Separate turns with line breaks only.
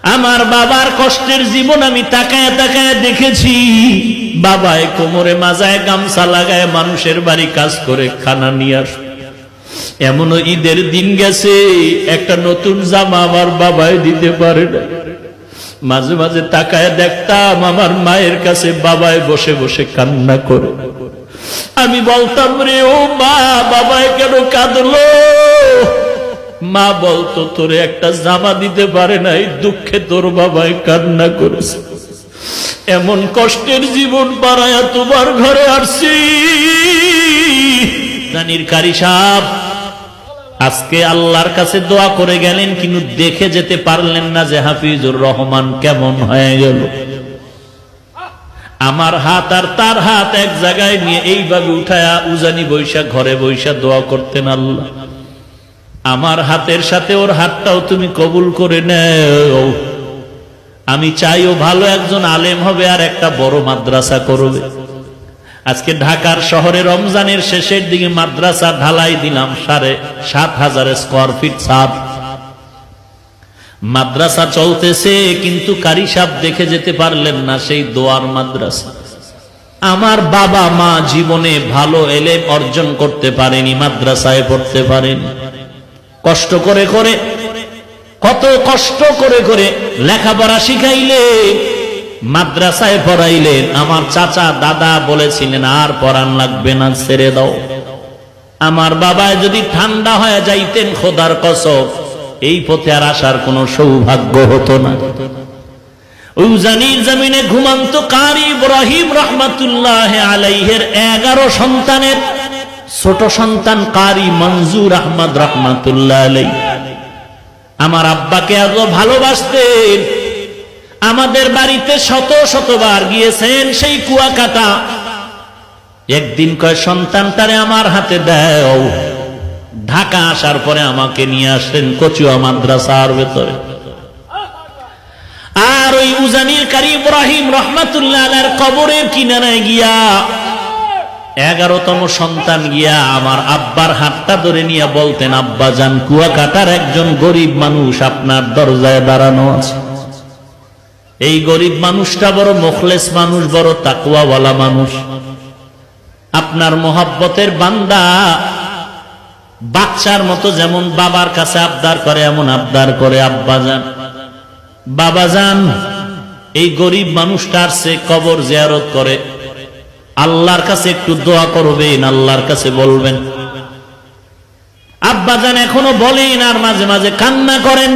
আমার বাবার কষ্টের জীবন আমি তাকায় তাকায় দেখেছি। বাবায় কোমরে মাজায় গামছা লাগায় মানুষের বাড়ি কাজ করে খানা নিয়ে আস। এমনও ঈদের দিন গেছে একটা নতুন জামা আমার বাবায় দিতে পারে না। মাঝে মাঝে তাকায় দেখতাম আমার মায়ের কাছে বাবায় বসে বসে কান্না করে। আমি বলতাম, রে ও মা, বাবায় কেন কাঁদলো? মা বলতো, তোরে একটা জামা দিতে পারে নাই, দুঃখে তোর বাবায় কান্না করেছে। এমন কষ্টের জীবন পাড়ায়া তোমার ঘরে আসছি। জানির কারি সাহেব আজকে আল্লাহর কাছে দোয়া করে গেলেন, কিন্তু দেখে যেতে পারলেন না যে হাফিজুর রহমান কেমন হয়ে গেল। আমার হাত আর তার হাত এক জায়গায় নিয়ে এইভাবে উঠায়া উজানি বৈশা ঘরে বৈশা দোয়া করতেন, আল্লাহ আমার হাতের সাথে ওর হাতটাও তুমি কবুল করে নেও। আমি চাইও ভালো একজন আলেম হবে আর একটা বড় মাদ্রাসা করবে। আজকে ঢাকার শহরে রমজানের শেষের দিকে মাদ্রাসা ঢালাই দিলাম 7,500 স্কয়ার ফিট ছাদ। মাদ্রাসা চলতেছে, কিন্তু কারি সাহেব দেখে যেতে পারলেন না সেই দোয়ার মাদ্রাসা। আমার বাবা মা জীবনে ভালো এলেম অর্জন করতে পারেনি, মাদ্রাসায় পড়তে পারেনি। কষ্ট করে করে, কত কষ্ট করে করে লেখাপড়া শিখাইলে, মাদ্রাসায় পড়াইলেন। আমার চাচা দাদা বলেছিলেন আর পড়ান লাগবে না, ছেড়ে দাও। আমার বাবায় যদি ঠান্ডা হয়ে যাইতেন, খোদার কসম এই পথে আর আসার কোন সৌভাগ্য হতো না। উজানির জমিনে ঘুমান্ত কারি ইব্রাহিম রহমাতুল্লাহ আলাইহের 11 সন্তানের ছোট সন্তান কারি মঞ্জুর আহমদ রহমাতুল্লাহ আলাই আমার আব্বাকে এত ভালোবাসতেন। আমাদের বাড়িতে শত শতবার গিয়েছেন সেই কুয়াকাটা। একদিন কয়, সন্তানটারে আমার হাতে দাও। ঢাকা আসার পরে আমাকে নিয়ে আসলেন কচুয়া মাদ্রাসার ভেতরে। আর ওই উজানির কারি ইব্রাহিম রহমাতুল্লাহ আলাইহির কবরের কিনারায় গিয়া 11তম সন্তান গিয়া আমার আব্বার হাতটা ধরে নিয়ে বলতেন, আব্বা জান, কুয়াকাটার একজন গরিব মানুষ আপনার দরজায় দাঁড়ানো আছে। এই গরিব মানুষটা বড় মুখলেস মানুষ, বড় তাকওয়াওয়ালা মানুষ, আপনার মোহাব্বতের বান্দা। বাচ্চার মতো যেমন বাবার কাছে আবদার করে এমন আবদার করে, আব্বা জান, বাবা জান, এই গরিব মানুষটার সে কবর জিয়ারত করে, আল্লাহর কাছে একটু দোয়া করবেন, আল্লাহর কাছে বলবেন। আব্বা জান এখনো বলেন আর মাঝে মাঝে কান্না করেন।